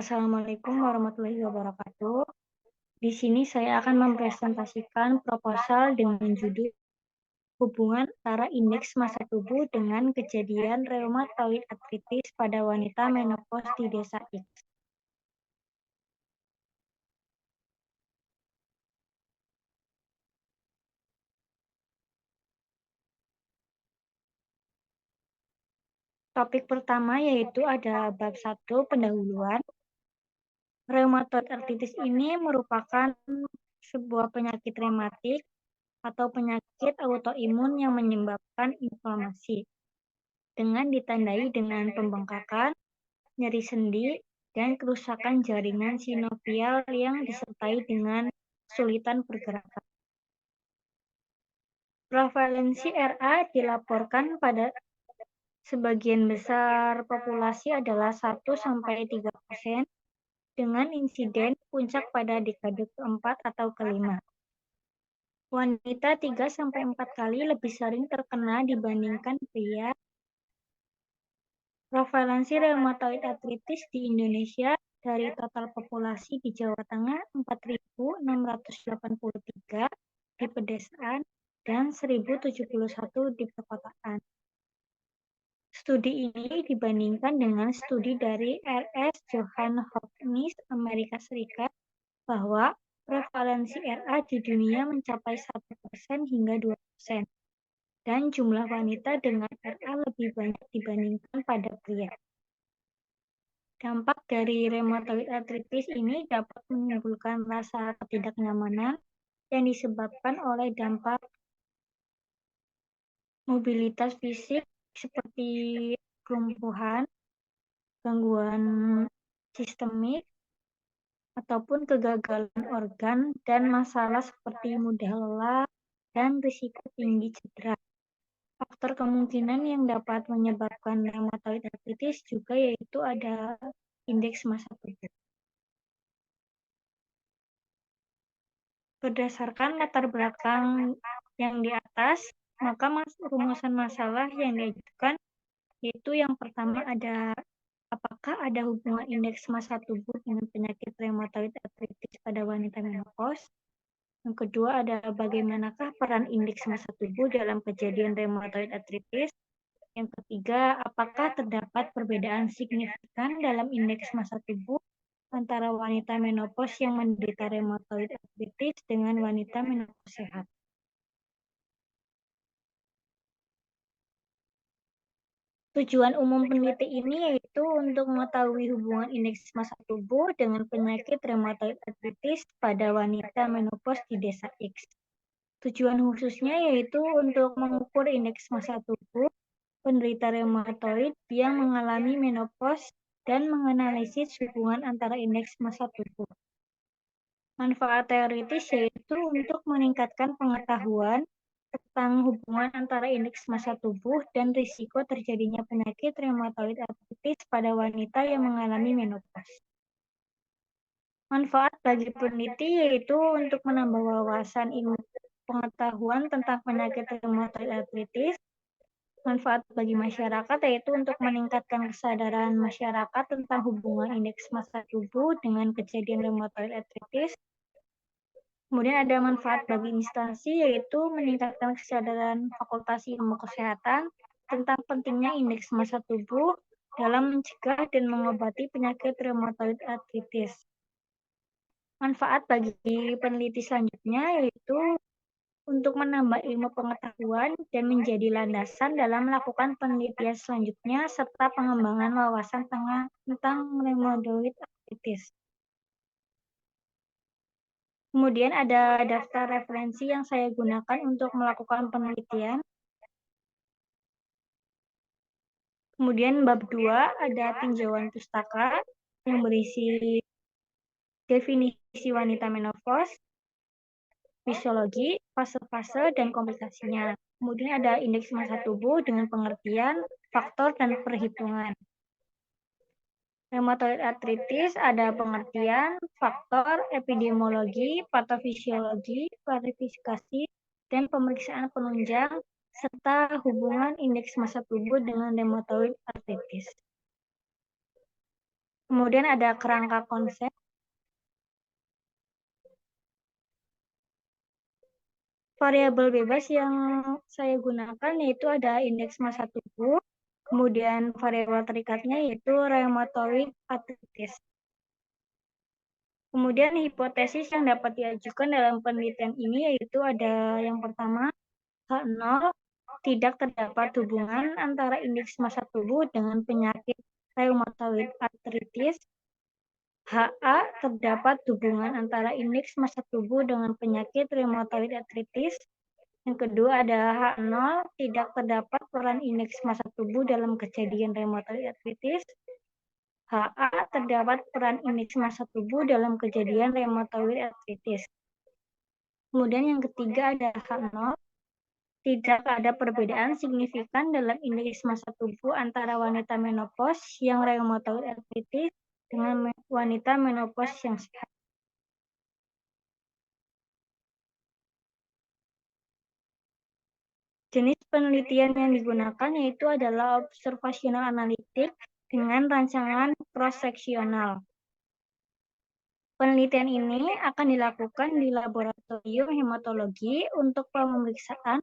Assalamualaikum warahmatullahi wabarakatuh. Di sini saya akan mempresentasikan proposal dengan judul hubungan antara indeks massa tubuh dengan kejadian reumatoid artritis pada wanita menopause di desa X. Topik pertama yaitu ada bab 1 pendahuluan. Reumatoid artritis ini merupakan sebuah penyakit rematik atau penyakit autoimun yang menyebabkan inflamasi dengan ditandai dengan pembengkakan, nyeri sendi, dan kerusakan jaringan sinovial yang disertai dengan kesulitan pergerakan. Prevalensi RA dilaporkan pada sebagian besar populasi adalah 1-3% dengan insiden puncak pada dekade keempat atau kelima. Wanita 3-4 kali lebih sering terkena dibandingkan pria. Prevalensi reumatoid artritis di Indonesia dari total populasi di Jawa Tengah 4.683 di pedesaan dan 1.071 di perkotaan. Studi ini dibandingkan dengan studi dari R.S. John Hopkins, Amerika Serikat, bahwa prevalensi RA di dunia mencapai 1% hingga 2%, dan jumlah wanita dengan RA lebih banyak dibandingkan pada pria. Dampak dari reumatoid artritis ini dapat menimbulkan rasa ketidaknyamanan yang disebabkan oleh dampak mobilitas fisik seperti kelumpuhan, gangguan sistemik, ataupun kegagalan organ, dan masalah seperti mudah lelah dan risiko tinggi cedera. Faktor kemungkinan yang dapat menyebabkan reumatoid artritis juga yaitu ada indeks massa tubuh. Berdasarkan latar belakang yang di atas, maka rumusan masalah yang diajukan yaitu yang pertama ada apakah ada hubungan indeks massa tubuh dengan penyakit reumatoid artritis pada wanita menopause. Yang kedua ada bagaimanakah peran indeks massa tubuh dalam kejadian reumatoid artritis. Yang ketiga, apakah terdapat perbedaan signifikan dalam indeks massa tubuh antara wanita menopause yang menderita reumatoid artritis dengan wanita menopause sehat. Tujuan umum peneliti ini yaitu untuk mengetahui hubungan indeks massa tubuh dengan penyakit reumatoid artritis pada wanita menopause di desa X. Tujuan khususnya yaitu untuk mengukur indeks massa tubuh penderita reumatoid yang mengalami menopause dan menganalisis hubungan antara indeks massa tubuh. Manfaat teoritis yaitu untuk meningkatkan pengetahuan tentang hubungan antara indeks massa tubuh dan risiko terjadinya penyakit reumatoid artritis pada wanita yang mengalami menopause. Manfaat bagi peneliti yaitu untuk menambah wawasan ilmu pengetahuan tentang penyakit reumatoid artritis. Manfaat bagi masyarakat yaitu untuk meningkatkan kesadaran masyarakat tentang hubungan indeks massa tubuh dengan kejadian reumatoid artritis. Kemudian ada manfaat bagi instansi yaitu meningkatkan kesadaran Fakultas Ilmu Kesehatan tentang pentingnya indeks massa tubuh dalam mencegah dan mengobati penyakit reumatoid artritis. Manfaat bagi peneliti selanjutnya yaitu untuk menambah ilmu pengetahuan dan menjadi landasan dalam melakukan penelitian selanjutnya serta pengembangan wawasan tentang reumatoid artritis. Kemudian ada daftar referensi yang saya gunakan untuk melakukan penelitian. Kemudian bab 2 ada tinjauan pustaka yang berisi definisi wanita menopause, fisiologi, fase-fase, dan komplikasinya. Kemudian ada indeks massa tubuh dengan pengertian, faktor, dan perhitungan. Reumatoid artritis ada pengertian, faktor, epidemiologi, patofisiologi, klasifikasi, dan pemeriksaan penunjang, serta hubungan indeks massa tubuh dengan reumatoid artritis. Kemudian ada kerangka konsep. Variabel bebas yang saya gunakan yaitu ada indeks massa tubuh, kemudian variabel terikatnya yaitu rheumatoid arthritis. Kemudian hipotesis yang dapat diajukan dalam penelitian ini yaitu ada yang pertama, H0, tidak terdapat hubungan antara indeks massa tubuh dengan penyakit rheumatoid arthritis. HA, terdapat hubungan antara indeks massa tubuh dengan penyakit rheumatoid arthritis. Yang kedua ada H0, tidak terdapat peran indeks massa tubuh dalam kejadian rheumatoid arthritis. HA, terdapat peran indeks massa tubuh dalam kejadian rheumatoid arthritis. Kemudian yang ketiga ada H0, tidak ada perbedaan signifikan dalam indeks massa tubuh antara wanita menopause yang rheumatoid arthritis dengan wanita menopause yang sehat. Jenis penelitian yang digunakan yaitu adalah observasional analitik dengan rancangan cross-seksional. Penelitian ini akan dilakukan di laboratorium hematologi untuk pemeriksaan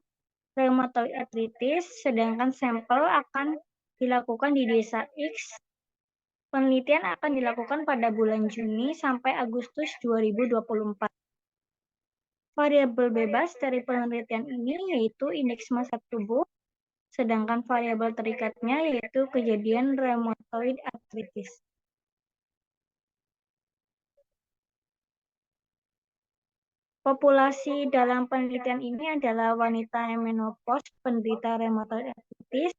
rheumatoid arthritis, sedangkan sampel akan dilakukan di desa X. Penelitian akan dilakukan pada bulan Juni sampai Agustus 2024. Variabel bebas dari penelitian ini yaitu indeks massa tubuh, sedangkan variabel terikatnya yaitu kejadian rheumatoid arthritis. Populasi dalam penelitian ini adalah wanita menopause penderita rheumatoid arthritis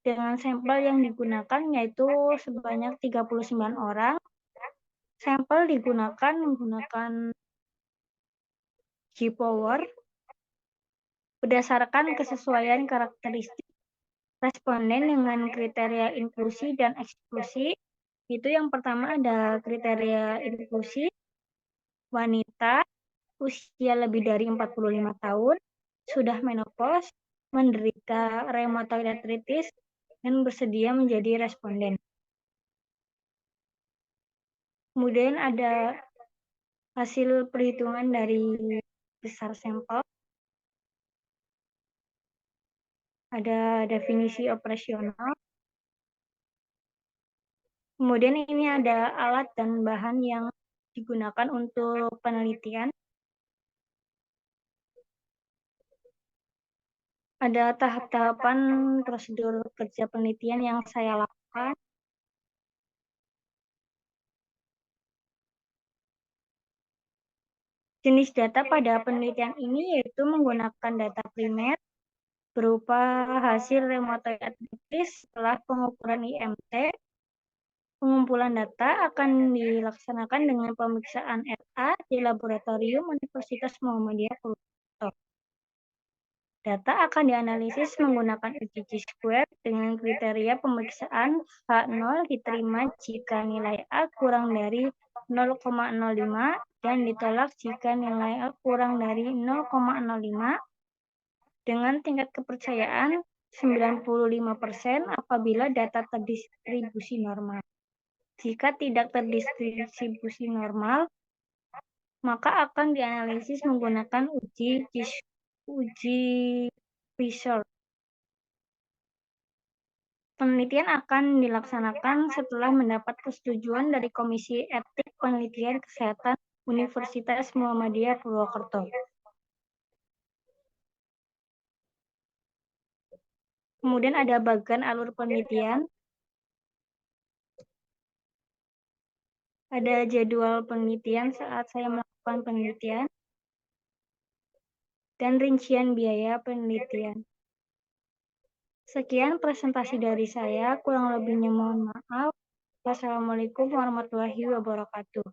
dengan sampel yang digunakan yaitu sebanyak 39 orang. Sampel digunakan menggunakan G-Power berdasarkan kesesuaian karakteristik responden dengan kriteria inklusi dan eksklusi. Itu yang pertama ada kriteria inklusi, wanita, usia lebih dari 45 tahun, sudah menopause, menderita rheumatoid arthritis, dan bersedia menjadi responden. Kemudian ada hasil perhitungan dari besar sampel, ada definisi operasional, kemudian ini ada alat dan bahan yang digunakan untuk penelitian. Ada tahap-tahapan prosedur kerja penelitian yang saya lakukan. Jenis data pada penelitian ini yaitu menggunakan data primer berupa hasil rheumatoid arthritis setelah pengukuran IMT. Pengumpulan data akan dilaksanakan dengan pemeriksaan RA di Laboratorium Universitas Muhammadiyah Purwokerto. Data akan dianalisis menggunakan uji Chi-square dengan kriteria pemeriksaan H0 diterima jika nilai A kurang dari 0,05 dan ditolak jika nilai A kurang dari 0,05 dengan tingkat kepercayaan 95% apabila data terdistribusi normal. Jika tidak terdistribusi normal, maka akan dianalisis menggunakan uji Fisher. Penelitian akan dilaksanakan setelah mendapat persetujuan dari Komisi Etik Penelitian Kesehatan Universitas Muhammadiyah Purwokerto. Kemudian ada bagan alur penelitian, ada jadwal penelitian saat saya melakukan penelitian, dan rincian biaya penelitian. Sekian presentasi dari saya, kurang lebihnya mohon maaf. Wassalamualaikum warahmatullahi wabarakatuh.